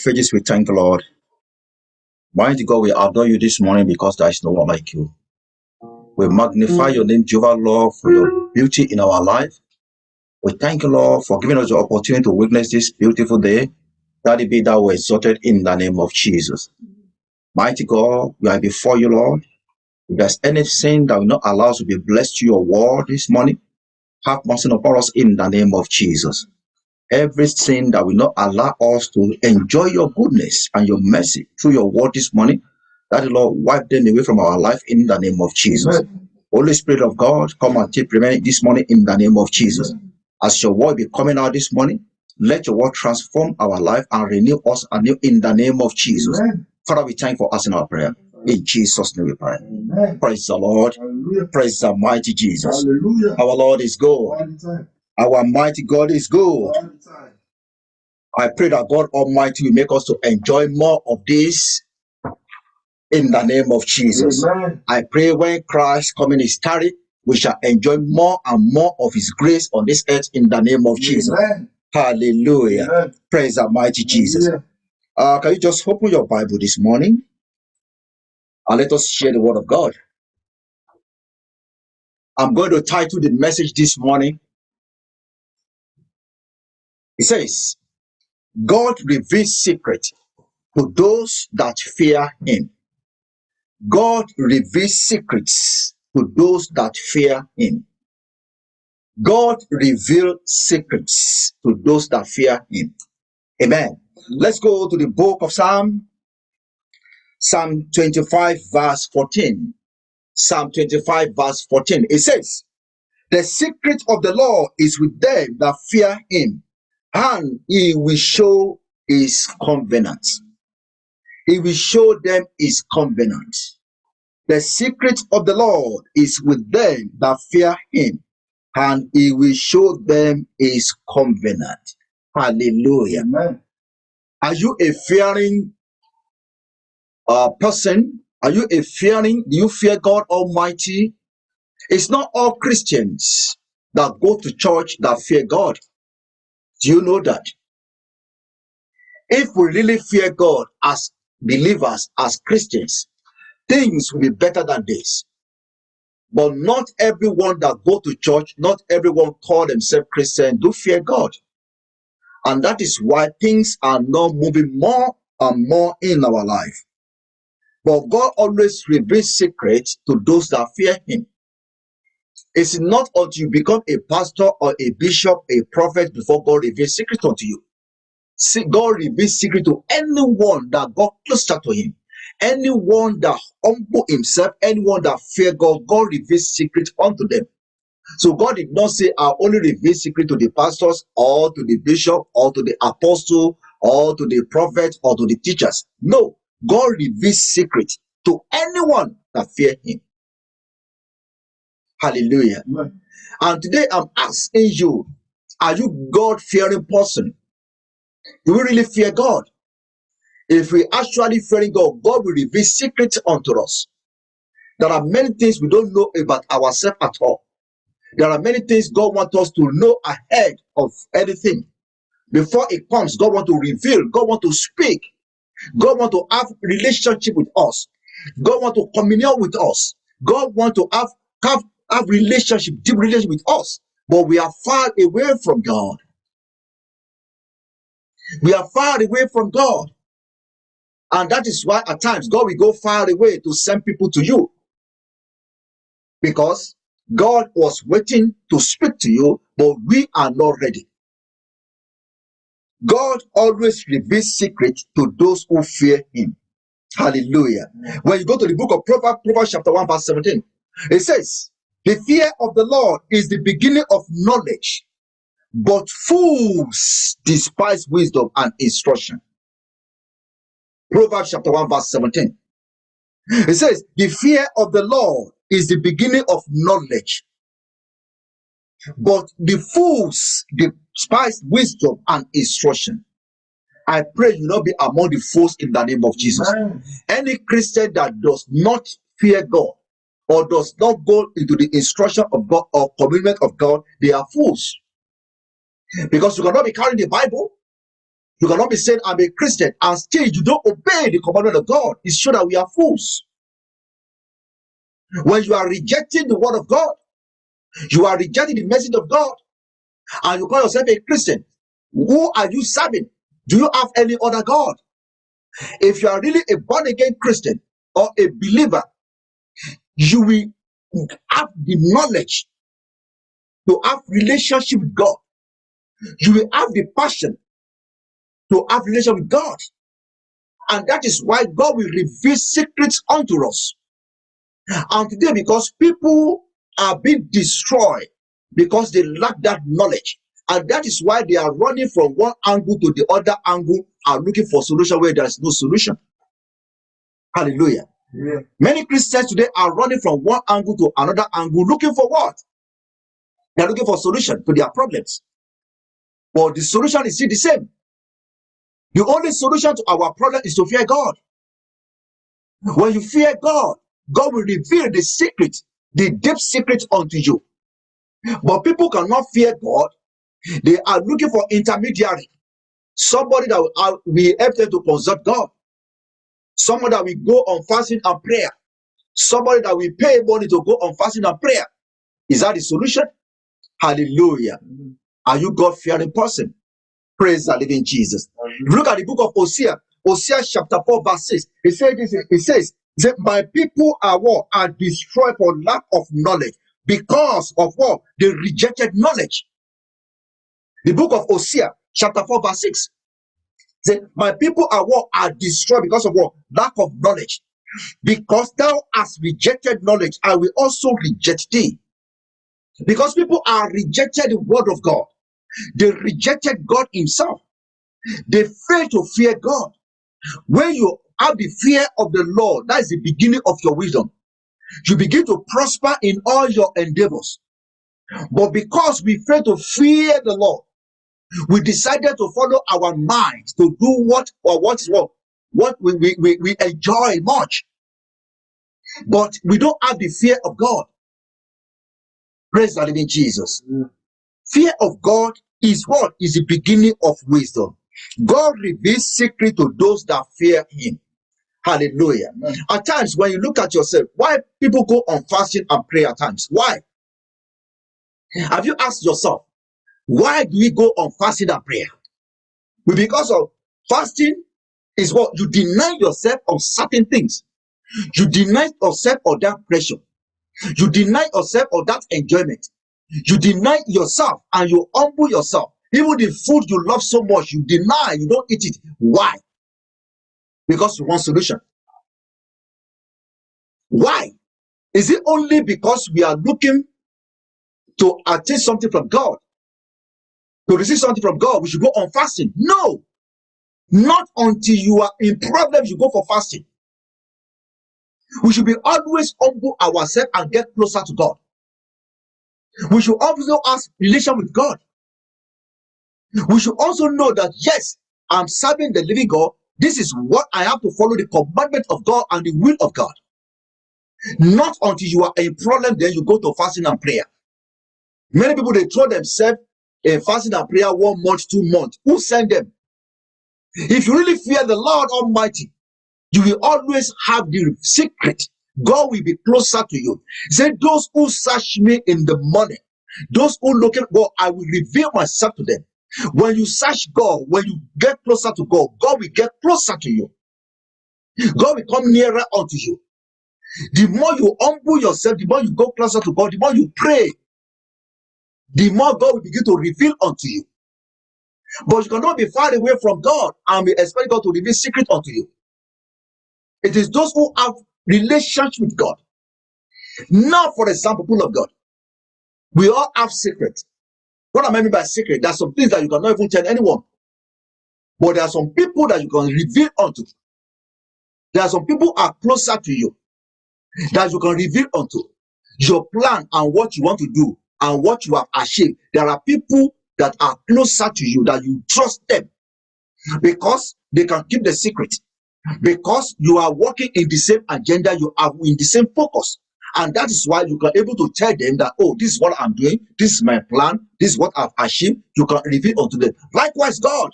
of ages, we thank the Lord. Mighty God, we adore you this morning because there is no one like you. We magnify your name, Jehovah, Lord, for your beauty in our life. We thank you, Lord, for giving us the opportunity to witness this beautiful day. That it be thou exalted in the name of Jesus. Mighty God, we are before you, Lord. If there's anything that will not allow us to be blessed to your word this morning, have mercy upon us in the name of Jesus. Everything that will not allow us to enjoy your goodness and your mercy through your word this morning, that the Lord wipe them away from our life in the name of Jesus. Amen. Holy Spirit of God, come and take preeminence this morning in the name of Jesus. As your word be coming out this morning, let your word transform our life and renew us anew in the name of Jesus. Amen. Father, we thank you for answering our prayer. In Jesus' name we pray. Amen. Praise the Lord. Hallelujah. Praise the mighty Jesus. Hallelujah. Our Lord is good. Our mighty God is good. I pray that God Almighty will make us to enjoy more of this in the name of Jesus. Amen. I pray when Christ coming is tarry, we shall enjoy more and more of his grace on this earth in the name of Jesus. Amen. Hallelujah. Amen. Praise the mighty Jesus. Can you just open your Bible this morning and let us share the word of God? I'm going to title the message this morning. It says, God reveals secret to those that fear him. God reveals secrets to those that fear him. God reveals secrets to those that fear him. Amen. Let's go to the book of Psalm 25 verse 14. Psalm 25 verse 14. It says, the secret of the Lord is with them that fear him, and he will show his covenant. He will show them his covenant. The secret of the Lord is with them that fear him, and he will show them his covenant. Hallelujah. Amen. Are you a fearing person? Are you a fearing? Do you fear God Almighty? It's not all Christians that go to church that fear God. Do you know that? If we really fear God as believers, as Christians, things will be better than this. But not everyone that go to church, not everyone call themselves Christian, do fear God. And that is why things are not moving more and more in our life. But God always reveals secrets to those that fear him. It's not until you become a pastor or a bishop, a prophet, before God reveals secrets unto you. See, God reveals secret to anyone that got closer to him. Anyone that humble himself, anyone that fear God, God reveals secret unto them. So God did not say, I only reveal secret to the pastors or to the bishop or to the apostle or to the prophet or to the teachers. No, God reveals secret to anyone that fear him. Hallelujah. Amen. And today I'm asking you, are you God-fearing person? Do we really fear God? If we actually fear God, God will reveal secrets unto us. There are many things we don't know about ourselves at all. There are many things God wants us to know ahead of anything. Before it comes, God wants to reveal. God wants to speak. God wants to have relationship with us. God wants to communicate with us. God wants to have relationship, deep relationship with us. But we are far away from God. We are far away from God. And that is why at times God will go far away to send people to you. Because God was waiting to speak to you, but we are not ready. God always reveals secrets to those who fear him. Hallelujah. When you go to the book of Proverbs chapter 1 verse 17, it says, the fear of the Lord is the beginning of knowledge, but fools despise wisdom and instruction. Proverbs chapter 1 verse 17. It says, the fear of the Lord is the beginning of knowledge, but the fools despise wisdom and instruction. I pray you not be among the fools in the name of Jesus. Amen. Any Christian that does not fear God or does not go into the instruction of God or commitment of God, they are fools. Because you cannot be carrying the Bible, You cannot be saying, I'm a Christian, and still you don't obey the commandment of God. It shows that we are fools. When you are rejecting the word of God, you are rejecting the message of God, and you call yourself a Christian, who are you serving? Do you have any other God? If you are really a born-again Christian or a believer, you will have the knowledge to have relationship with God. You will have the passion to have relationship with God. And that is why God will reveal secrets unto us. And today, because people are being destroyed because they lack that knowledge, and that is why they are running from one angle to the other angle and looking for solution where there is no solution. Hallelujah. Yeah. Many Christians today are running from one angle to another angle, looking for what? They are looking for solution to their problems. But the solution is still the same. The only solution to our problem is to fear God. When you fear God, God will reveal the secret, the deep secret unto you. But people cannot fear God. They are looking for intermediary, somebody that will help them to consult God, somebody that will go on fasting and prayer, somebody that will pay money to go on fasting and prayer. Is that the solution? Hallelujah. Are you God-fearing person? Praise the living Jesus. Look at the book of Hosea, Hosea chapter 4 verse 6. It says that my people are what? Are destroyed for lack of knowledge. Because of what? They rejected knowledge. The book of Hosea chapter 4 verse 6. Say, my people are what? Are destroyed because of what? Lack of knowledge. Because thou hast rejected knowledge, I will also reject thee. Because people are rejected the word of God. They rejected God himself. They fail to fear God. When you have the fear of the Lord, that is the beginning of your wisdom. You begin to prosper in all your endeavors. But because we fail to fear the Lord, we decided to follow our minds to do what we enjoy much. But we don't have the fear of God. Praise the living Jesus. Fear of God is what? Is the beginning of wisdom. God reveals secret to those that fear him. Hallelujah. At times, when you look at yourself, why people go on fasting and pray at times? Why? Have you asked yourself, why do we go on fasting and prayer? Well, because of fasting is what? You deny yourself of certain things. You deny yourself of that pressure. You deny yourself of that enjoyment. You deny yourself and you humble yourself. Even the food you love so much, you deny, you don't eat it. Why? Because you want solution. Why? Is it only because we are looking to attain something from God, to receive something from God, we should go on fasting? No, not until you are in problems you go for fasting. We should be always humble ourselves and get closer to God. We should also have relation with God. We should also know that yes, I'm serving the living God. This is what I have to follow, the commandment of God and the will of God. Not until you are in problem, then you go to fasting and prayer. Many people, they throw themselves in fasting and prayer 1 month, 2 months. Who sent them? If you really fear the Lord Almighty, you will always have the secret. God will be closer to you. He said, those who search me in the morning, those who look at God, I will reveal myself to them. When you search God, when you get closer to God, God will get closer to you. God will come nearer unto you. The more you humble yourself, the more you go closer to God, the more you pray, the more God will begin to reveal unto you. But you cannot be far away from God and be expecting God to reveal secret unto you. It is those who have relationship with God. Now, for example, people of God, we all have secrets. What am I mean by secret? There are some things that you cannot even tell anyone. But there are some people that you can reveal unto. There are some people who are closer to you that you can reveal unto. Your plan and what you want to do and what you have achieved. There are people that are closer to you that you trust them because they can keep the secret. Because you are working in the same agenda, you are in the same focus. And that is why you can able to tell them that, oh, this is what I'm doing, this is my plan, this is what I've achieved. You can reveal unto them. Likewise, God.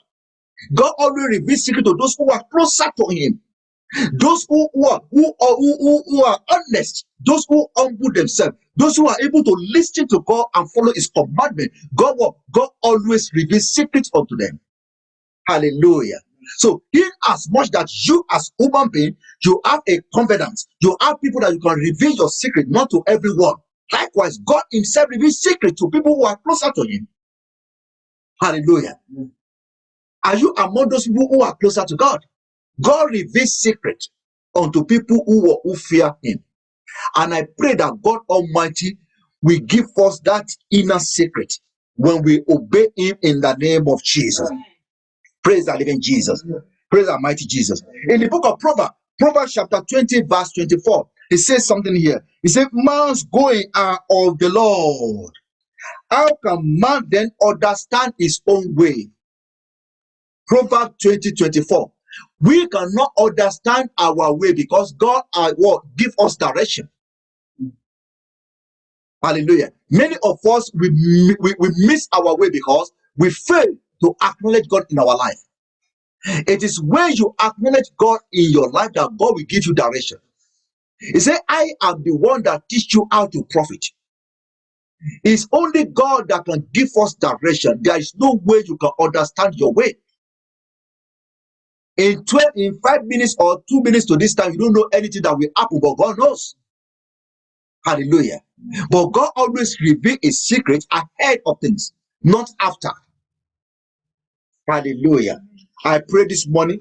God always reveals secret to those who are closer to him. Those who are honest, those who humble themselves, those who are able to listen to God and follow his commandment. God always reveals secrets unto them. Hallelujah. So in as much that you as human being, you have a confidence, you have people that you can reveal your secret, not to everyone. Likewise, God himself reveals secret to people who are closer to him. Hallelujah. Are you among those people who are closer to God? God reveals secret unto people who fear him. And I pray that God Almighty will give us that inner secret when we obey him in the name of Jesus. Praise the living Jesus. Praise the mighty Jesus. In the book of Proverbs chapter 20, verse 24, it says something here. It says, man's going are of the Lord. How can man then understand his own way? Proverbs 20, 24. We cannot understand our way because God give us direction. Hallelujah. Many of us, we miss our way because we fail to acknowledge God in our life. It is when you acknowledge God in your life that God will give you direction. He said, I am the one that teach you how to profit. It's only God that can give us direction. There is no way you can understand your way. In 5 minutes or 2 minutes to this time, you don't know anything that will happen, but God knows. Hallelujah. But God always reveals his secret ahead of things, not after. Hallelujah. I pray this morning,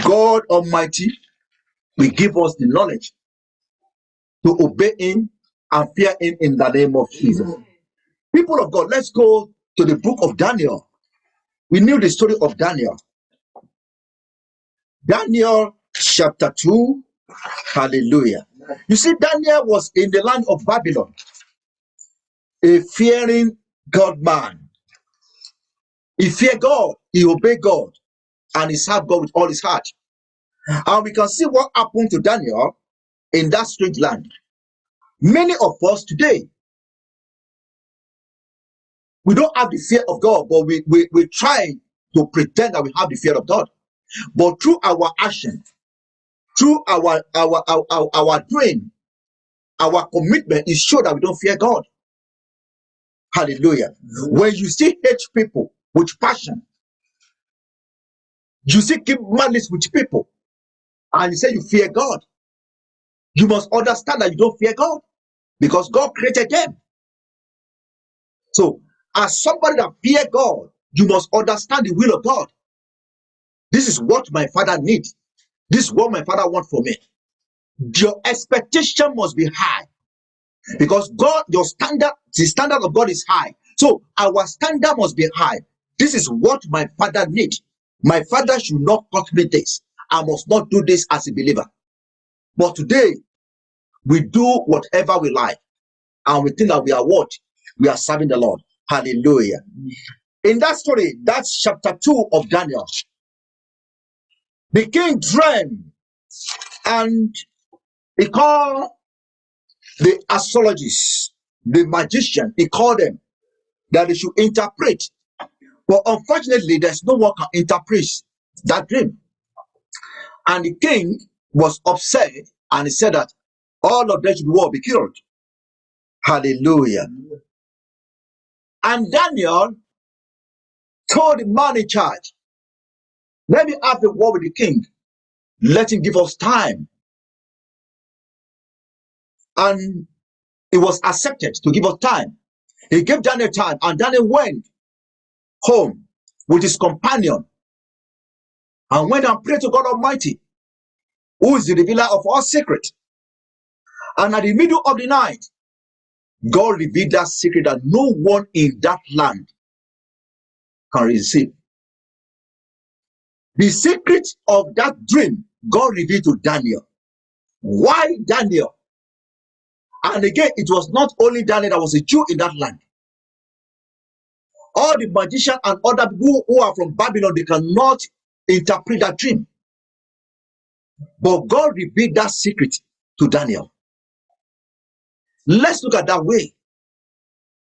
God Almighty will give us the knowledge to obey him and fear him in the name of Jesus. People of God, let's go to the book of Daniel. We knew the story of Daniel. Daniel chapter 2. Hallelujah. You see, Daniel was in the land of Babylon, a fearing God man. He feared God, he obeyed God, and he served God with all his heart. And we can see what happened to Daniel in that strange land. Many of us today, we don't have the fear of God, but we try to pretend that we have the fear of God. But through our action, through our doing, our commitment is sure that we don't fear God. Hallelujah. When you still hate people with passion, you still keep malice with people, and you say you fear God, you must understand that you don't fear God because God created them. So, as somebody that fears God, you must understand the will of God. This is what my Father needs. This is what my Father wants for me. Your expectation must be high because God, the standard of God is high. So our standard must be high. This is what my Father needs. My Father should not cut me this. I must not do this as a believer. But today, we do whatever we like, and we think that we are what? We are serving the Lord. Hallelujah. In that story, that's chapter 2 of Daniel. The king dreamed, and he called the astrologist, the magician, he called them that they should interpret. But unfortunately, there's no one can interpret that dream. And the king was upset, and he said that all of them should be killed. Hallelujah. And Daniel told the man in charge, let me have a war with the king. Let him give us time. And it was accepted to give us time. He gave Daniel time, and Daniel went home with his companion and went and prayed to God Almighty, who is the revealer of all secret. And at the middle of the night, God revealed that secret that no one in that land can receive. The secret of that dream, God revealed to Daniel. Why Daniel? And again, it was not only Daniel that was a Jew in that land. All the magicians and other people who are from Babylon, they cannot interpret that dream. But God revealed that secret to Daniel. Let's look at that way.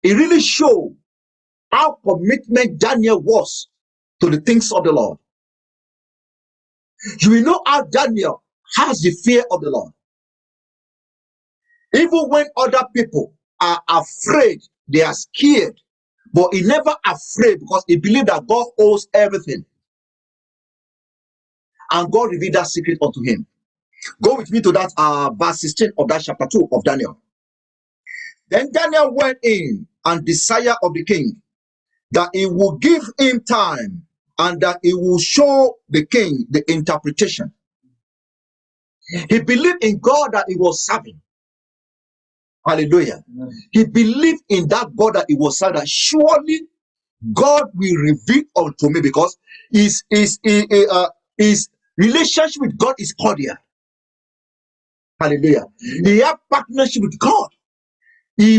It really shows how commitment Daniel was to the things of the Lord. You will know how Daniel has the fear of the Lord. Even when other people are afraid, they are scared, but he never afraid because he believed that God owes everything. And God revealed that secret unto him. Go with me to that verse 16 of that chapter 2 of Daniel. Then Daniel went in and desired of the king that he will give him time and that he will show the king the interpretation. He believed in God that he was serving. Hallelujah. Amen. He believed in that God that he was serving. That surely God will reveal unto me because his relationship with God is cordial. Hallelujah. Amen. He had partnership with God. He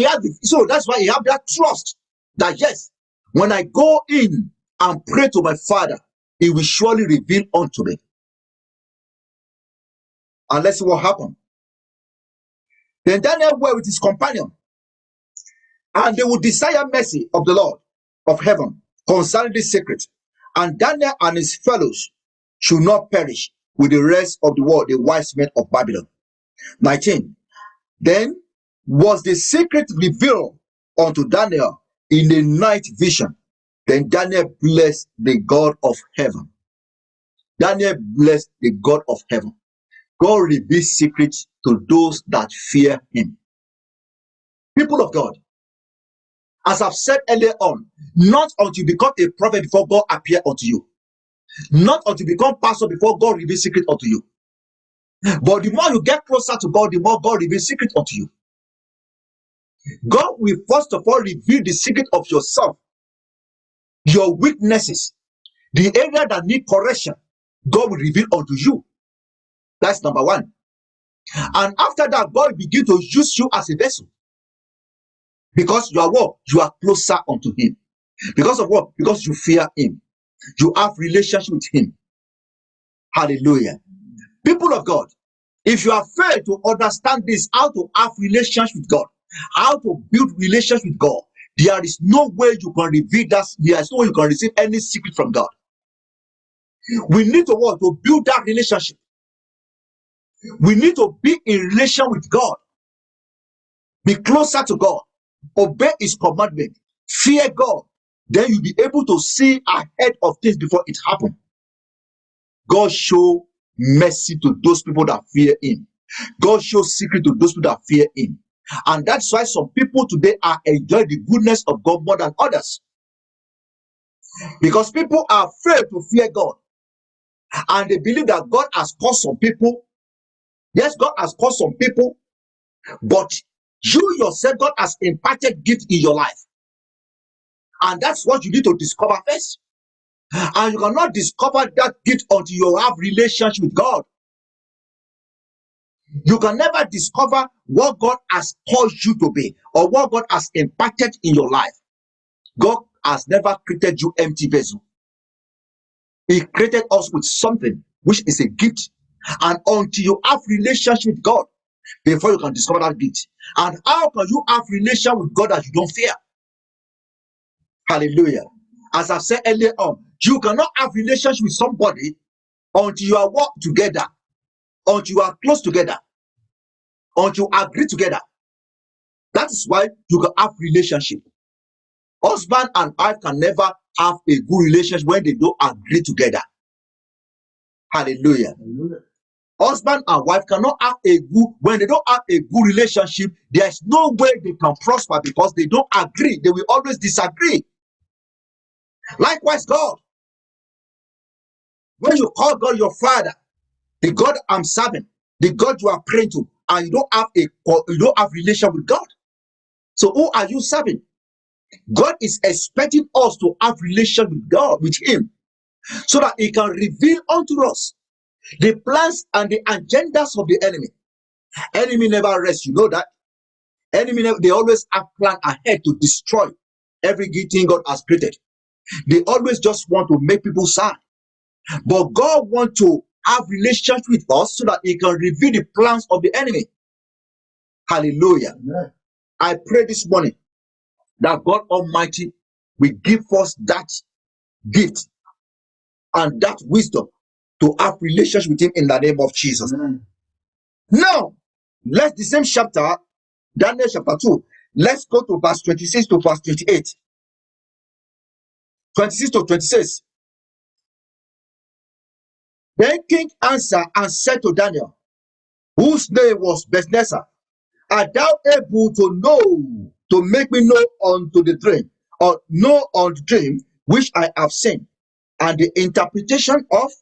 had, so that's why he had that trust that yes, when I go in and pray to my Father, he will surely reveal unto me. And let's see what happened. Then Daniel went with his companion, and they would desire mercy of the Lord of heaven concerning this secret. And Daniel and his fellows should not perish with the rest of the world, the wise men of Babylon. 19. Then was the secret revealed unto Daniel in a night vision. Then Daniel blessed the God of heaven. Daniel blessed the God of heaven. God reveals secrets to those that fear him. People of God, as I've said earlier on, not until you become a prophet before God appear unto you. Not until you become pastor before God reveals secret unto you. But the more you get closer to God, the more God reveals secret unto you. God will first of all reveal the secret of yourself, your weaknesses, the area that need correction. God will reveal unto you. That's number one. And after that, God will begin to use you as a vessel. Because you are what? You are closer unto him. Because of what? Because you fear him. You have relationship with him. Hallelujah. People of God, if you are failed to understand this, how to have relationship with God, how to build relationship with God, there is no way you can reveal that. There is no way you can receive any secret from God. We need to what? To build that relationship. We need to be in relation with God. Be closer to God. Obey his commandment. Fear God. Then you'll be able to see ahead of things before it happens. God show mercy to those people that fear him. God shows secret to those people that fear him. And that's why some people today are enjoying the goodness of God more than others. Because people are afraid to fear God. And they believe that God has caused some people. Yes, God has caused some people. But you yourself, God has imparted gift in your life. And that's what you need to discover first. And you cannot discover that gift until you have relationship with God. You can never discover what God has caused you to be or what God has imparted in your life. God has never created you empty vessel. He created us with something which is a gift. And until you have relationship with God, before you can discover that gift. And how can you have relation with God that you don't fear? Hallelujah. As I said earlier on, you cannot have relationship with somebody until you are work together, until you are close together, until you agree together. That is why you can have relationship. Husband and wife can never have a good relationship when they don't agree together. Hallelujah. Hallelujah. Husband and wife cannot have a good, when they don't have a good relationship, there's no way they can prosper because they don't agree. They will always disagree. Likewise, God. When you call God your father, the God I'm serving, the God you are praying to, and you don't have relation with God. So who are you serving? God is expecting us to have relation with God, with him, so that he can reveal unto us the plans and the agendas of the enemy. Enemy never rests, you know that. Enemy, they always have plan ahead to destroy every good thing God has created. They always just want to make people sad. But God wants to have relationship with us so that he can reveal the plans of the enemy. Hallelujah. Amen. I pray this morning that God Almighty will give us that gift and that wisdom to have relationship with him in the name of Jesus. Now, let's the same chapter, Daniel chapter 2. Let's go to verse 26 to verse 28. 26 to 26. Then king answered and said to Daniel, whose name was Belshazzar, art thou able to make me know unto the dream, or know on the dream which I have seen, and the interpretation of,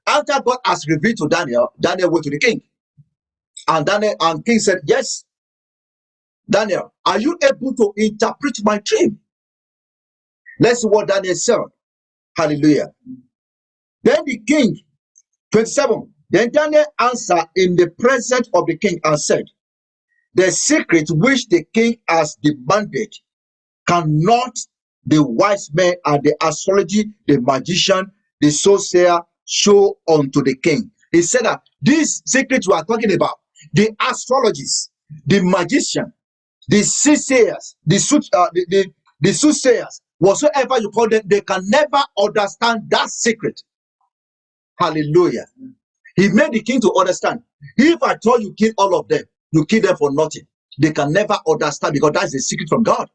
after God has revealed to Daniel, Daniel went to the king. And king said, yes, Daniel, are you able to interpret my dream? Let's see what Daniel said. Hallelujah. Then the king, 27, then Daniel answered in the presence of the king and said, the secret which the king has demanded cannot the wise men and the astrology, the magician, the soothsayer show unto the king. He said that these secrets we are talking about, the astrologists, the magician, the soothsayers, the soothsayers, whatsoever you call them, they can never understand that secret. Hallelujah. He made the king to understand. If I told you kill all of them, you kill them for nothing. They can never understand because that's a secret from God.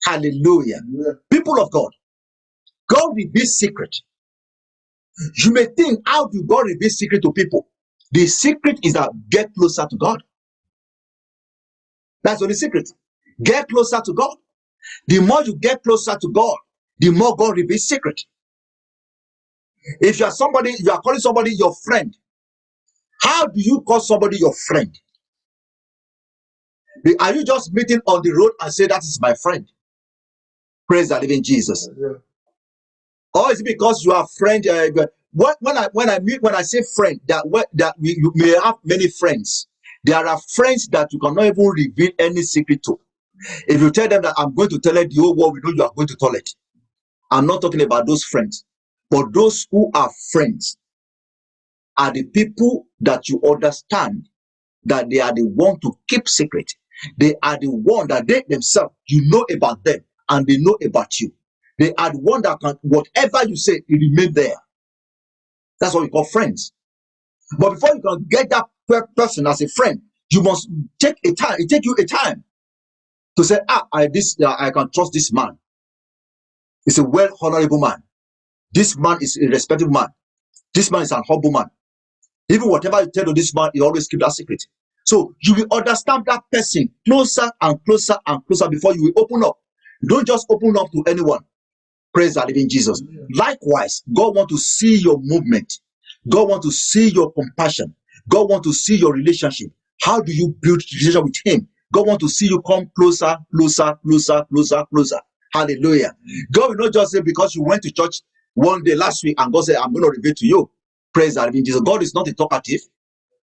Hallelujah. Yeah. People of God, God reveals secret. You may think, how do God reveal secret to people? The secret is that get closer to God. That's the only secret. Get closer to God. The more you get closer to God, the more God reveals secret. If you are somebody, you are calling somebody your friend. How do you call somebody your friend? Are you just meeting on the road and say that is my friend? Praise the living Jesus. Yeah. Or is it because you are friend? When I say friend, that you may have many friends. There are friends that you cannot even reveal any secret to. If you tell them that I'm going to tell it, the whole world will know you are going to tell it. I'm not talking about those friends, but those who are friends are the people that you understand that they are the one to keep secret. They are the one that they themselves, you know about them and they know about you. They are the one that can, whatever you say, it remain there. That's what we call friends. But before you can get that person as a friend, you must take a time. It takes you a time to say, I can trust this man. He's a well honorable man. This man is a respectable man. This man is an humble man. Even whatever you tell to this man, he always keep that secret. So you will understand that person closer and closer and closer before you will open up. Don't just open up to anyone. Praise the living Jesus. Yeah. Likewise, God wants to see your movement. God wants to see your compassion. God wants to see your relationship. How do you build relationship with him? God wants to see you come closer, closer, closer, closer, closer. Hallelujah. God will not just say because you went to church one day last week and God said, I'm going to reveal to you. Praise the living Jesus. God is not a talkative.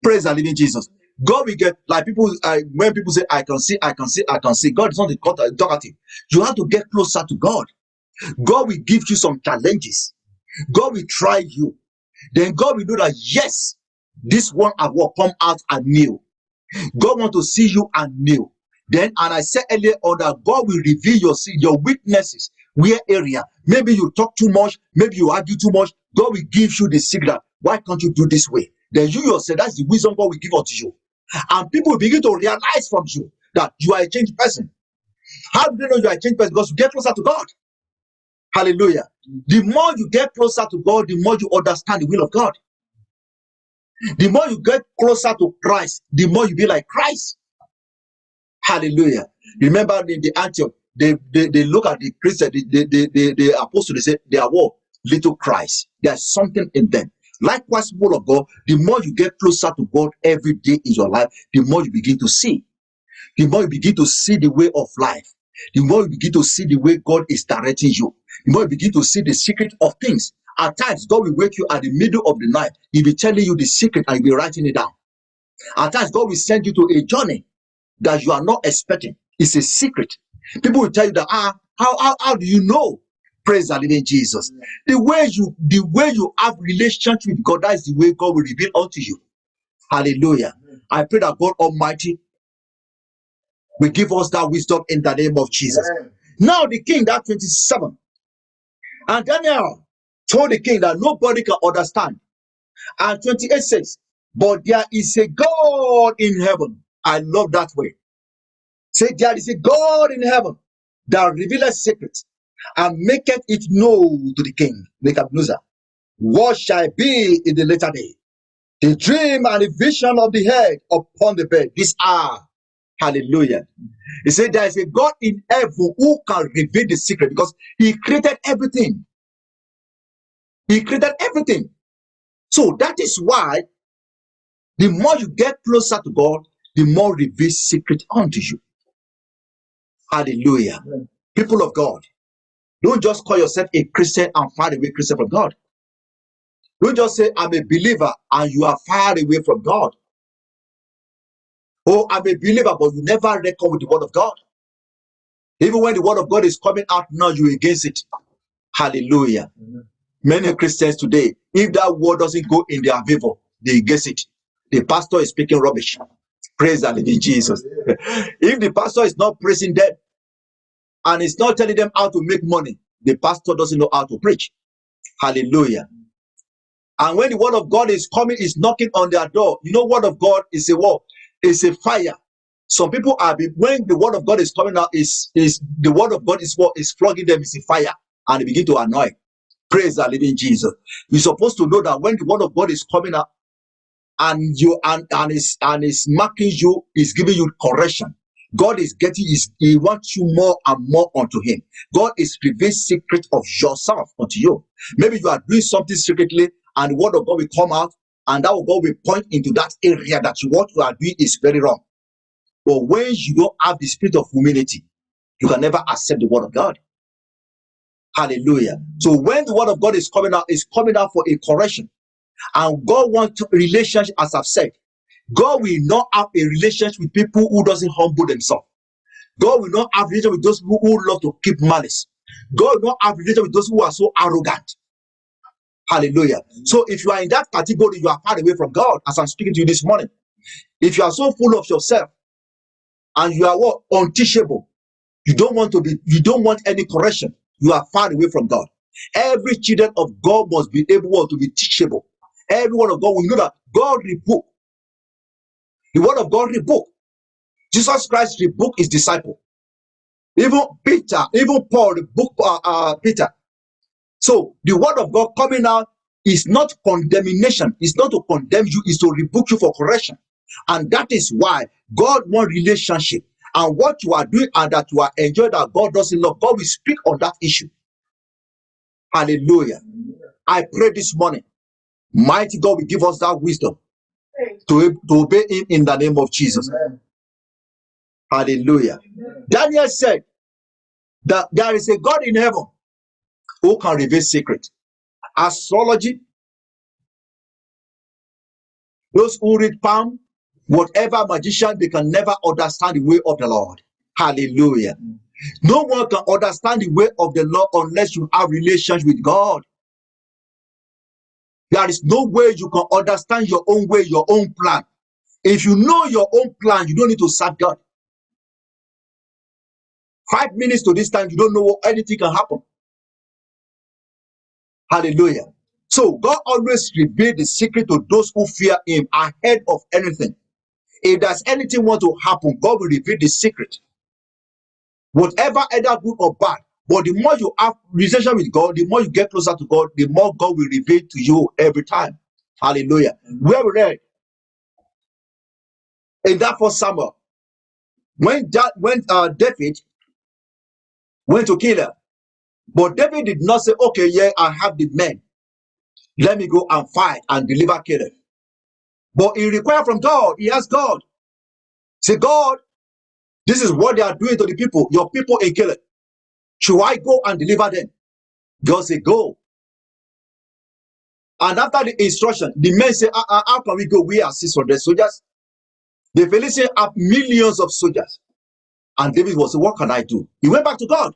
Praise the living Jesus. God will get, like people, when people say, I can see, I can see, I can see. God is not a talkative. You have to get closer to God. God will give you some challenges. God will try you. Then God will know that, yes, this one will come out anew. God wants to see you anew. Then, and I said earlier on that God will reveal your weaknesses, where area. Maybe you talk too much, maybe you argue too much. God will give you the signal. Why can't you do this way? Then you yourself, that's the wisdom God will give unto you. And people will begin to realize from you that you are a changed person. How do they know you are a changed person? Because you get closer to God. Hallelujah. The more you get closer to God, the more you understand the will of God. The more you get closer to Christ, the more you be like Christ. Hallelujah. Remember in the Antioch, they look at the Christian, the apostle, they say they are what? Little Christ. There's something in them. Likewise, people of God, the more you get closer to God every day in your life, the more you begin to see. The more you begin to see the way of life. The more you begin to see the way God is directing you. The more you begin to see the secret of things. At times, God will wake you at the middle of the night. He'll be telling you the secret and you'll be writing it down. At times, God will send you to a journey that you are not expecting. It's a secret. People will tell you that, how do you know? Praise the living Jesus. The way you have relationship with God, that is the way God will reveal unto you. Hallelujah. I pray that God Almighty will give us that wisdom in the name of Jesus. Now the king, that 27. And Daniel told the king that nobody can understand. And 28 says, but there is a God in heaven. I love that way. Say, there is a God in heaven that revealeth secrets and maketh it known to the king, Nebuchadnezzar, what shall be in the later day. The dream and the vision of the head upon the bed. These are, hallelujah. He said there is a God in heaven who can reveal the secret because he created everything. He created everything. So that is why the more you get closer to God, the more reveals secret unto you. Hallelujah. Amen. People of God, don't just call yourself a Christian and far away Christian from God. Don't just say, I'm a believer and you are far away from God. Oh, I'm a believer, but you never reckon with the word of God. Even when the word of God is coming out now, you're against it. Hallelujah. Amen. Many Christians today, if that word doesn't go in their favor, they against it. The pastor is speaking rubbish. Praise the living Jesus. If the pastor is not praising them and is not telling them how to make money, the pastor doesn't know how to preach. Hallelujah. And when the word of God is coming, is knocking on their door, you know, word of God is a what? It's a fire. Some people are, when the word of God is coming out, is the word of God is what is flogging them, is a fire, and they begin to annoy. Praise the living Jesus. You're supposed to know that when the word of God is coming out and you and is marking you, is giving you correction. God is getting he wants you more and more unto him. God is revealing secret of yourself unto you. Maybe you are doing something secretly, and the word of God will come out, and that will God will point into that area that what you are doing is very wrong. But when you don't have the spirit of humility, you can never accept the word of God. Hallelujah. So when the word of God is coming out for a correction. And God wants a relationship, as I've said. God will not have a relationship with people who doesn't humble themselves. God will not have a relationship with those people who love to keep malice. God will not have a relationship with those who are so arrogant. Hallelujah. So if you are in that category, you are far away from God, as I'm speaking to you this morning. If you are so full of yourself and you are what? Unteachable. You don't want any correction. You are far away from God. Every children of God must be able to be teachable. Every one of God will know that God rebuke. The word of God rebuke. Jesus Christ rebuked his disciple. Even Peter, even Paul rebuked Peter. So the word of God coming out is not condemnation. It's not to condemn you. It's to rebuke you for correction. And that is why God wants relationship. And what you are doing and that you are enjoying that God doesn't love, God will speak on that issue. Hallelujah. I pray this morning, mighty God will give us that wisdom to obey him in the name of Jesus. Amen. Hallelujah. Amen. Daniel said that there is a God in heaven who can reveal secrets. Astrology, those who read palm, whatever magician, they can never understand the way of the Lord. Hallelujah. No one can understand the way of the Lord unless you have relations with God. There is no way you can understand your own way, your own plan. If you know your own plan, you don't need to serve God. 5 minutes to this time, you don't know anything can happen. Hallelujah. So God always reveals the secret to those who fear him ahead of anything. If there's anything want to happen, God will reveal the secret. Whatever, either good or bad. But the more you have relationship with God, the more you get closer to God, the more God will reveal to you every time. Hallelujah. Where we read in that first Samuel, when David went to kill her, but David did not say, okay, yeah, I have the men. Let me go and fight and deliver Caleb. But he required from God, he asked God, say, God, this is what they are doing to the people, your people in Caleb. Should I go and deliver them? God said, go. And after the instruction, the men say, how can we go? We are 600 soldiers. The Philistines have millions of soldiers. And David was saying, what can I do? He went back to God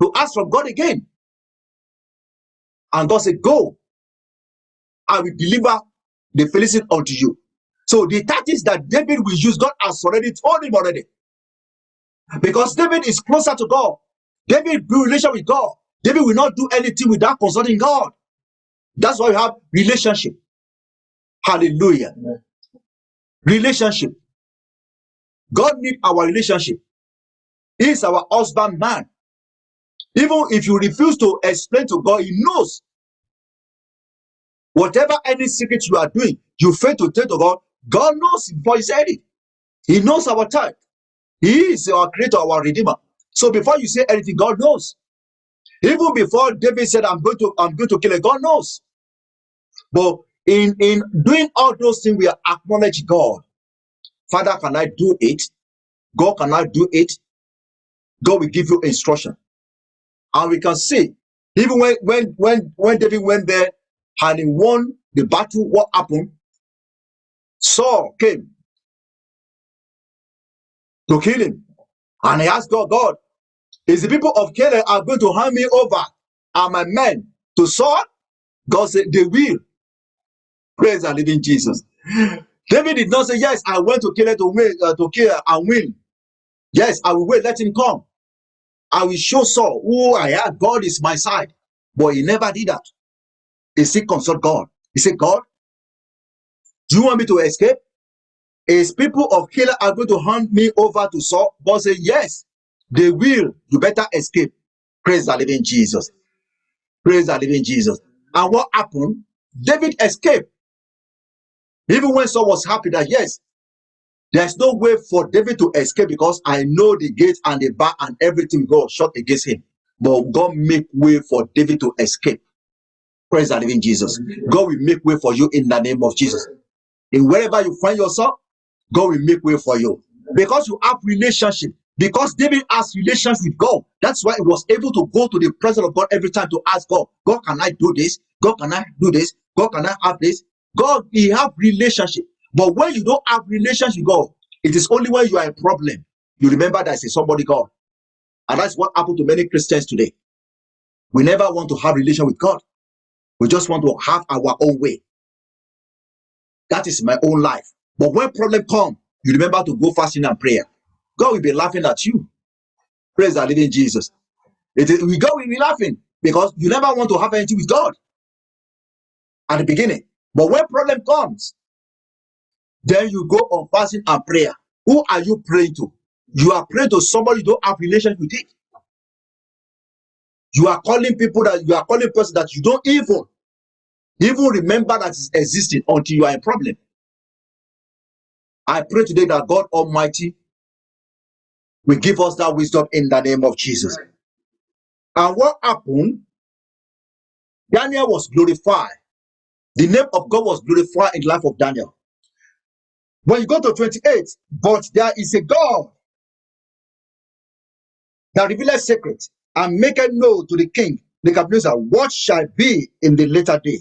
to ask from God again. And God said, go. I will deliver the Philistines unto you. So the tactics that David will use, God has already told him already. Because David is closer to God. David built a relation with God. David will not do anything without consulting God. That's why we have relationship. Hallelujah. Relationship. God needs our relationship. He is our husband man. Even if you refuse to explain to God, he knows. Whatever any secret you are doing, you fail to tell to God, God knows before he said it. He knows our time. He is our creator, our redeemer. So before you say anything, God knows. Even before David said, I'm going to kill it, God knows. But in doing all those things, we acknowledge God. Father, can I do it? God, can I do it? God will give you instruction. And we can see, even when David went there and he won the battle, what happened? Saul came to kill him. And he asked God, God, is the people of Canaan are going to hand me over and my men to Saul? God said, they will. Praise the living Jesus. David did not say, yes, I went to kill to kill and win. Yes, I will wait, let him come. I will show Saul who I am. God is my side. But he never did that. He said, consult God. He said, God, do you want me to escape? Is people of Keilah are going to hand me over to Saul? God said, yes, they will. You better escape. Praise the living Jesus. Praise the living Jesus. And what happened? David escaped. Even when Saul was happy that, yes, there's no way for David to escape because I know the gate and the bar and everything God shut against him. But God make way for David to escape. Praise the living Jesus. God will make way for you in the name of Jesus. In wherever you find yourself, God will make way for you. Because you have relationship. Because David has relations with God. That's why he was able to go to the presence of God every time to ask God, God, can I do this? God, can I do this? God, can I have this? God, he have relationship. But when you don't have relationship with God, it is only when you are a problem. You remember that it's somebody God. And that's what happened to many Christians today. We never want to have relation with God. We just want to have our own way. That is my own life. But when problem come, you remember to go fasting and prayer. God will be laughing at you. Praise the living Jesus. God will be laughing because you never want to have anything with God at the beginning. But when problem comes, then you go on fasting and prayer. Who are you praying to? You are praying to somebody you don't have relationship with it. You are calling people person that you don't even remember that is existing until you are in problem. I pray today that God Almighty will give us that wisdom in the name of Jesus. And what happened? Daniel was glorified. The name of God was glorified in the life of Daniel. When you go to 28, but there is a God that revealeth secrets and maketh known to the king, Nebuchadnezzar, what shall be in the later day.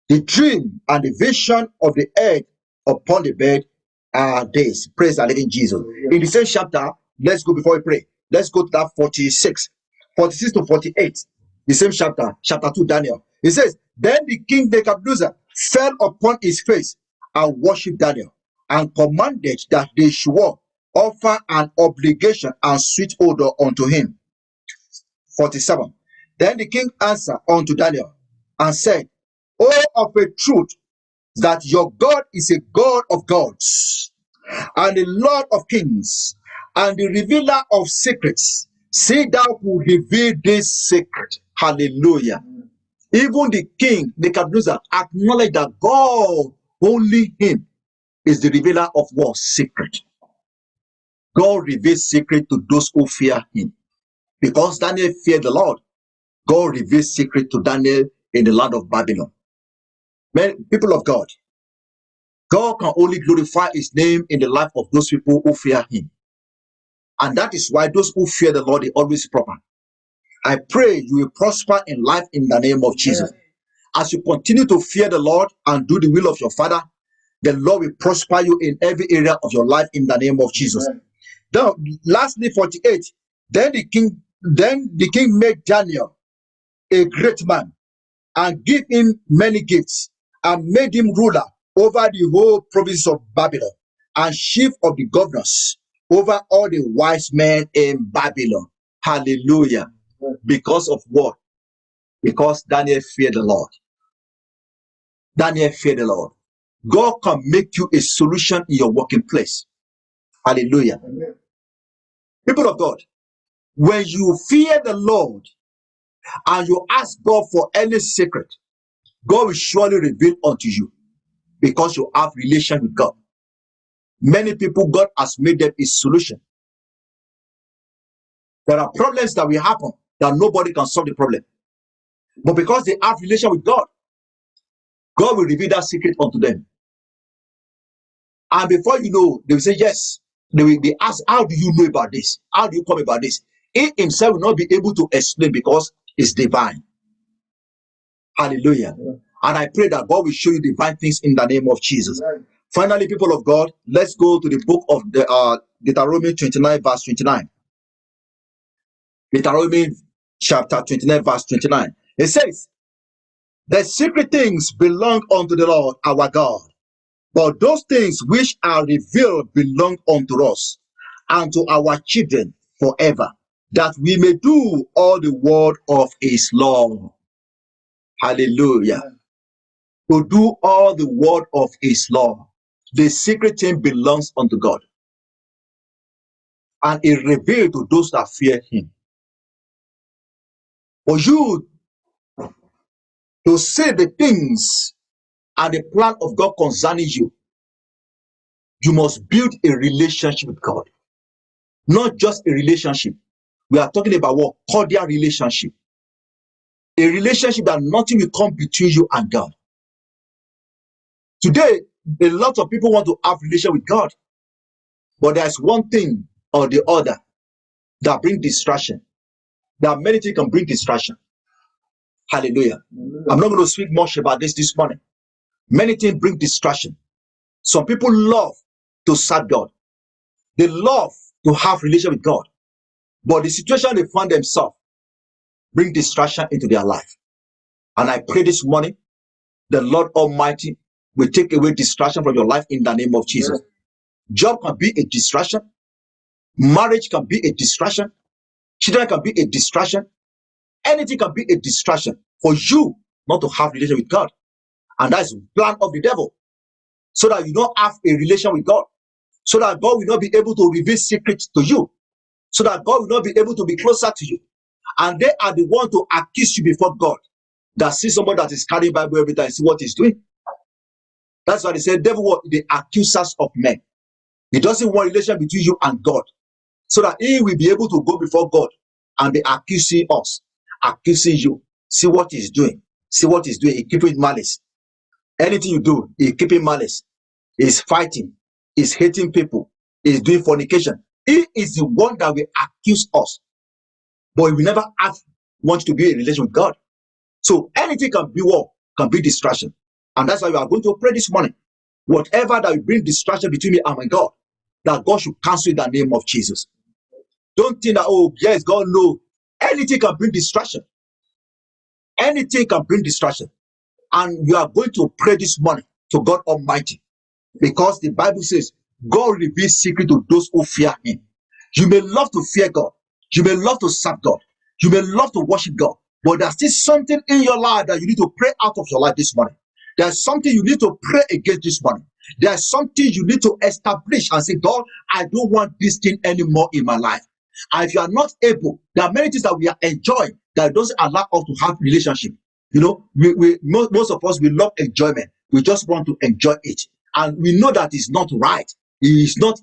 The dream and the vision of the head upon the bed are days. Praise the living Jesus. In the same chapter, let's go before we pray. Let's go to that 46 to 48. The same chapter 2, Daniel. It says, then the king Nebuchadnezzar fell upon his face and worshipped Daniel and commanded that they should offer an obligation and sweet odor unto him. 47. Then the king answered unto Daniel and said, Oh, of a truth, that your God is a God of gods, and a Lord of kings, and the revealer of secrets. Say thou who reveal this secret. Hallelujah. Even the king, Nebuchadnezzar, acknowledged that God, only him, is the revealer of what? Secret. God reveals secret to those who fear him. Because Daniel feared the Lord, God reveals secret to Daniel in the land of Babylon. Men, people of God, God can only glorify his name in the life of those people who fear him. And that is why those who fear the Lord, they always prosper. I pray you will prosper in life in the name of Jesus. As you continue to fear the Lord and do the will of your Father, the Lord will prosper you in every area of your life in the name of Jesus. Then, lastly, 48. Then the king made Daniel a great man and give him many gifts and made him ruler over the whole province of Babylon and chief of the governors over all the wise men in Babylon. Hallelujah. Because of what? Because Daniel feared the Lord. Daniel feared the Lord. God can make you a solution in your working place. Hallelujah. Amen. People of God, when you fear the Lord and you ask God for any secret, God will surely reveal unto you because you have relation with God. Many people, God has made them a solution. There are problems that will happen that nobody can solve the problem. But because they have relation with God, God will reveal that secret unto them. And before you know, they will say, yes. They will be asked, how do you know about this? How do you come about this? He himself will not be able to explain because it's divine. Hallelujah. Yeah. And I pray that God will show you divine things in the name of Jesus. Yeah. Finally, people of God, let's go to the book of Deuteronomy 29, verse 29. Deuteronomy chapter 29, verse 29. It says, the secret things belong unto the Lord our God, but those things which are revealed belong unto us and to our children forever, that we may do all the word of his law. Hallelujah. To do all the word of his law. The secret thing belongs unto God. And it revealed to those that fear him. For you to say the things and the plan of God concerning you, you must build a relationship with God. Not just a relationship. We are talking about what? Cordial relationship. A relationship that nothing will come between you and God. Today, a lot of people want to have relation with God, but there's one thing or the other that brings distraction. There are many things that can bring distraction. Hallelujah. I'm not going to speak much about this morning. Many things bring distraction. Some people love to serve God. They love to have relation with God. But the situation they find themselves bring distraction into their life. And I pray this morning, the Lord Almighty will take away distraction from your life in the name of Jesus. Job can be a distraction. Marriage can be a distraction. Children can be a distraction. Anything can be a distraction for you not to have relation with God. And that's the plan of the devil. So that you don't have a relation with God. So that God will not be able to reveal secrets to you. So that God will not be able to be closer to you. And they are the one to accuse you before God. That see somebody that is carrying Bible every time and see what he's doing. That's why they say devil was the accusers of men. He doesn't want relation between you and God. So that he will be able to go before God and be accusing us, accusing you. See what he's doing. See what he's doing. He keeping malice. Anything you do, he keeping malice. He's fighting. He's hating people. He's doing fornication. He is the one that will accuse us. But we never want to be in a relation with God. So anything can be war, can be distraction. And that's why we are going to pray this morning. Whatever that will bring distraction between me and my God, that God should cancel in the name of Jesus. Don't think that, oh, yes, God, no. Anything can bring distraction. Anything can bring distraction. And you are going to pray this morning to God Almighty. Because the Bible says, God reveals secret to those who fear him. You may love to fear God. You may love to serve God. You may love to worship God. But there's still something in your life that you need to pray out of your life this morning. There's something you need to pray against this morning. There's something you need to establish and say, God, I don't want this thing anymore in my life. And if you are not able, there are many things that we are enjoying that doesn't allow us to have relationship. You know, most of us, we love enjoyment. We just want to enjoy it. And we know that it's not right. It's not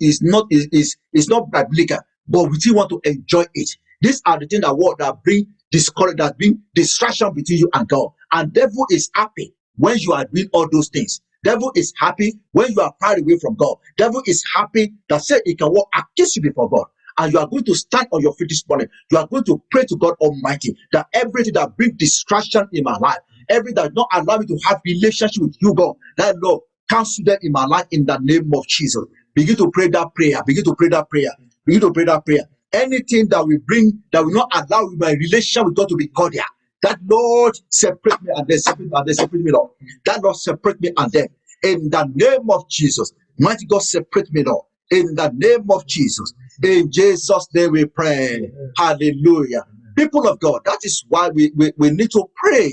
biblical, but we still want to enjoy it. These are the things that bring discourage, that bring distraction between you and God. And devil is happy when you are doing all those things. Devil is happy when you are far away from God. Devil is happy that say he can walk against you before God. And you are going to stand on your feet this morning. You are going to pray to God Almighty that everything that brings distraction in my life, everything that not allow me to have relationship with you, God, that Lord, cancel them in my life in the name of Jesus. Begin to pray that prayer. Begin to pray that prayer. Begin to pray that prayer. Anything that will not allow my relationship with God to be cordial, that Lord separate me and then separate me, Lord. That Lord separate me and them. In the name of Jesus. Mighty God, separate me, Lord. In the name of Jesus. In Jesus' name we pray. Hallelujah. People of God, that is why we need to pray.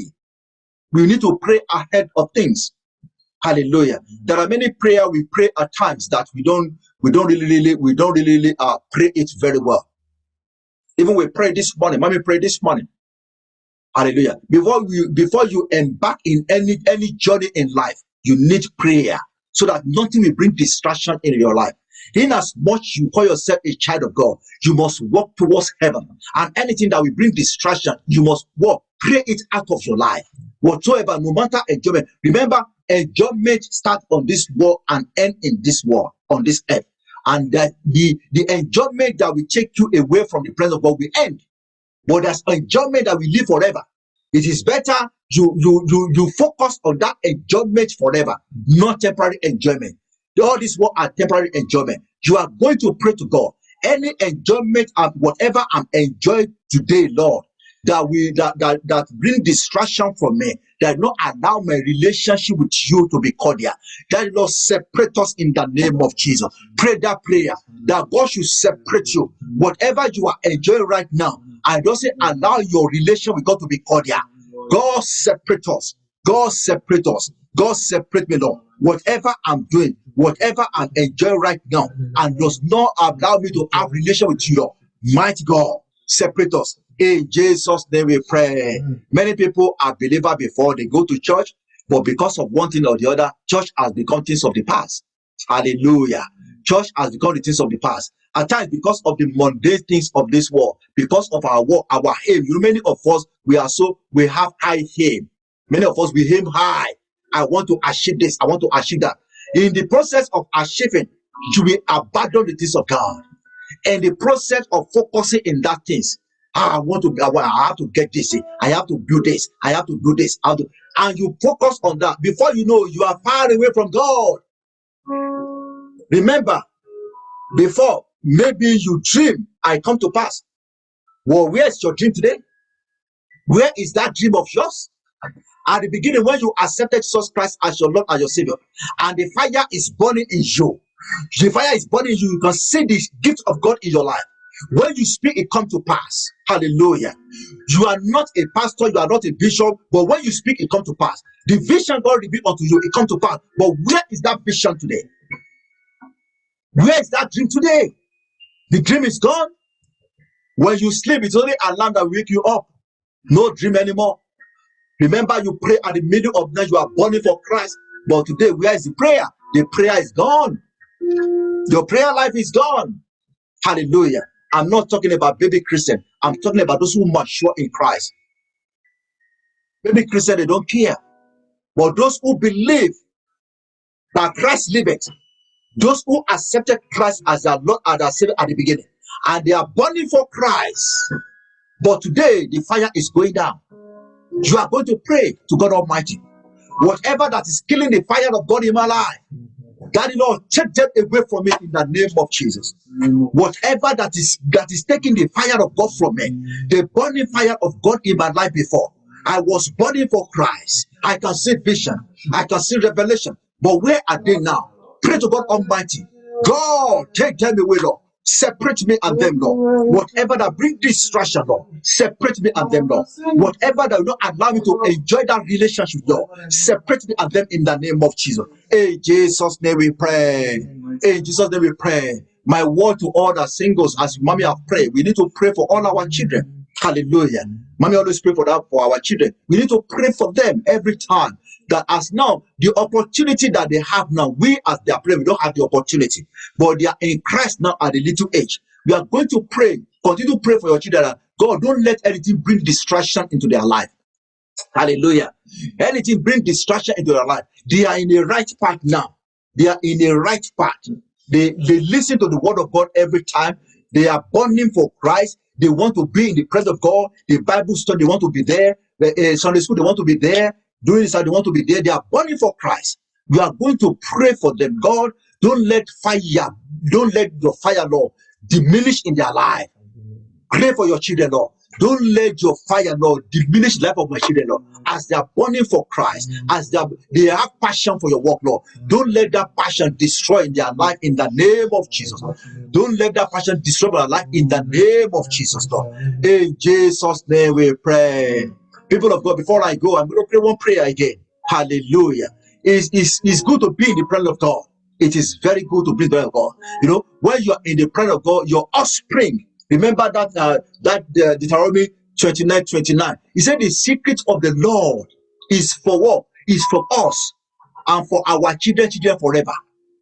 We need to pray ahead of things. Hallelujah. There are many prayer we pray at times that we don't really pray it very well. Even we pray this morning. Mommy pray this morning. Hallelujah. Before you embark in any journey in life, you need prayer so that nothing will bring distraction in your life. In as much you call yourself a child of God, you must walk towards heaven. And anything that will bring distraction, you must walk, pray it out of your life. Whatsoever, no matter enjoyment. Remember, enjoyment starts on this world and end in this world, on this earth. And that the enjoyment that will take you away from the presence of God will end. But there's enjoyment that will live forever. It is better you focus on that enjoyment forever, not temporary enjoyment. All these work are temporary enjoyment. You are going to pray to God. Any enjoyment and whatever I'm enjoying today, Lord, that bring distraction from me, that not allow my relationship with you to be cordial. That Lord separate us in the name of Jesus. Pray that prayer that God should separate you. Whatever you are enjoying right now, I don't say allow your relation with God to be cordial. God separate us. God separate us. God separate me, Lord. Whatever I'm doing, whatever I'm enjoying right now, and does not allow me to have relation with you, Lord. Mighty God, separate us. In Jesus' name we pray. Many people are believers before they go to church, but because of one thing or the other, church has become things of the past. Hallelujah. Church has become the things of the past. At times, because of the mundane things of this world, because of our work, our aim. You know, many of us, we have high aim. Many of us, we aim high. I want to achieve this. I want to achieve that. In the process of achieving, you will abandon the things of God. And the process of focusing in that things, I have to get this. I have to build this. I have to do this. And you focus on that. Before you know, you are far away from God. Remember, before, maybe you dream, I come to pass. Well, where is your dream today? Where is that dream of yours? At the beginning, when you accepted Jesus Christ as your Lord and your Savior, and the fire is burning in you, the fire is burning in you, you can see the gift of God in your life. When you speak, it comes to pass. Hallelujah. You are not a pastor, you are not a bishop, but when you speak, it comes to pass. The vision God revealed unto you, it comes to pass. But where is that vision today? Where is that dream today? The dream is gone. When you sleep, it's only an alarm that will wake you up. No dream anymore. Remember, you pray at the middle of the night, you are burning for Christ. But today, where is the prayer? The prayer is gone. Your prayer life is gone. Hallelujah. I'm not talking about baby Christian. I'm talking about those who mature in Christ. Baby Christian, they don't care. But those who believe that Christ liveth, those who accepted Christ as their Lord and their Savior at the beginning, and they are burning for Christ. But today, the fire is going down. You are going to pray to God Almighty. Whatever that is killing the fire of God in my life, Daddy Lord, take them away from me in the name of Jesus. Whatever that is taking the fire of God from me, the burning fire of God in my life before, I was burning for Christ. I can see vision. I can see revelation. But where are they now? Pray to God Almighty. God, take them away, Lord. Separate me and them, Lord. Whatever that brings distraction, Lord, separate me and them, Lord. Whatever that will not allow me to enjoy that relationship, Lord, separate me and them in the name of Jesus. In Jesus' name we pray. In Jesus' name we pray. My word to all the singles, as Mommy have prayed, we need to pray for all our children. Hallelujah. Mommy always pray for that for our children. We need to pray for them every time. That as now, the opportunity that they have now, we as their parents, we don't have the opportunity. But they are in Christ now at a little age. We are going to pray, continue to pray for your children. God, don't let anything bring distraction into their life. Hallelujah. Anything bring distraction into their life. They are in the right path now. They are in the right path. They listen to the word of God every time. They are burning for Christ. They want to be in the presence of God. The Bible study, they want to be there. The Sunday school, they want to be there. Doing this, they want to be there. They are burning for Christ. We are going to pray for them. God, don't let your fire, Lord, diminish in their life. Pray for your children, Lord. Don't let your fire, Lord, diminish the life of my children, Lord. As they are burning for Christ, as they have passion for your work, Lord. Don't let that passion destroy their life in the name of Jesus. Don't let that passion destroy their life in the name of Jesus, Lord. In Jesus' name we pray. People of God, before I go, I'm going to pray one prayer again. Hallelujah. It's good to be in the presence of God. It is very good to be in the presence of God. You know, when you are in the presence of God, your offspring. Remember that Deuteronomy 29:29. He said the secret of the Lord is for what? Is for us and for our children forever.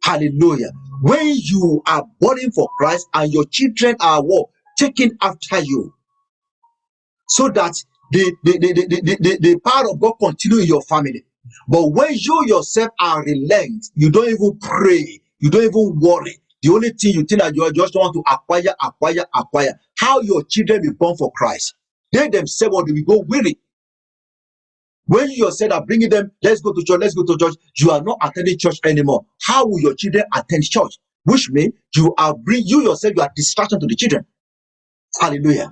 Hallelujah. When you are burning for Christ and your children are what? Taking after you, so that the power of God continue in your family. But when you yourself are relent, you don't even pray, you don't even worry. The only thing you think that you just want to acquire. How your children be born for Christ? They themselves will go weary. When you yourself are bringing them, let's go to church, you are not attending church anymore. How will your children attend church? Which means you yourself, you are distraction to the children. Hallelujah.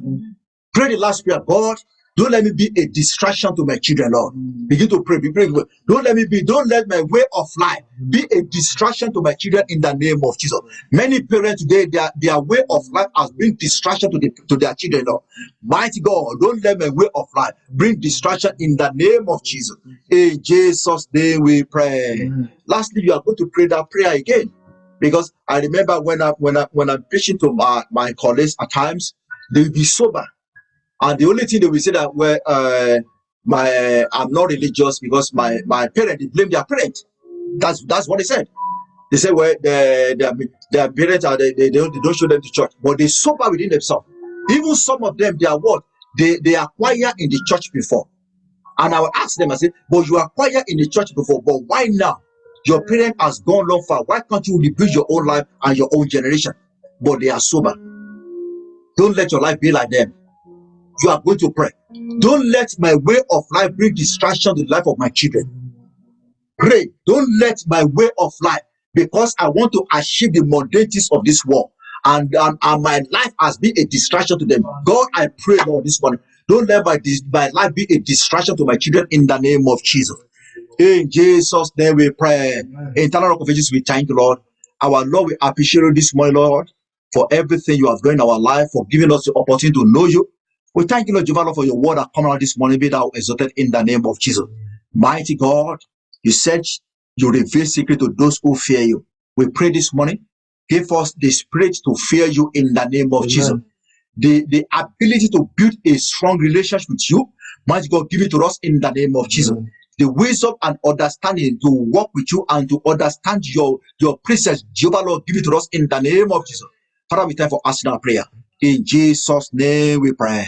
Pray the last prayer. God, don't let me be a distraction to my children, Lord. Begin to pray. Don't let my way of life be a distraction to my children in the name of Jesus. Many parents today, their way of life has been distraction to their children, Lord. Mighty God, don't let my way of life bring distraction in the name of Jesus. In Jesus' name we pray. Lastly, you are going to pray that prayer again. Because I remember when I'm preaching to my colleagues at times, they will be sober. And the only thing they will say that I'm not religious because my parents, they blame their parents. That's what they said. They say their parents are they don't show them to church, but they sober within themselves. Even some of them, they are what they acquire in the church before. And I will ask them, I say, but you acquire in the church before, but why now? Your parent has gone long far. Why can't you rebuild your own life and your own generation? But they are sober. Don't let your life be like them. You are going to pray. Don't let my way of life bring distraction to the life of my children. Pray. Don't let my way of life, because I want to achieve the modalities of this world, and my life has been a distraction to them. God, I pray, Lord, this morning, don't let my life be a distraction to my children in the name of Jesus. In Jesus' name we pray. Eternal Rock of Ages, we thank you, Lord. Our Lord, we appreciate you this morning, Lord, for everything you have done in our life, for giving us the opportunity to know you. We thank you, Lord Jehovah, for your word that come out this morning. Be thou exalted in the name of Jesus. Mighty God, you said you reveal secret to those who fear you. We pray this morning, give us the spirit to fear you in the name of Jesus. The ability to build a strong relationship with you, mighty God, give it to us in the name of Jesus. The wisdom and understanding to walk with you and to understand your precepts, Jehovah, Lord, give it to us in the name of Jesus. Father, we thank you for asking our prayer. In Jesus' name we pray.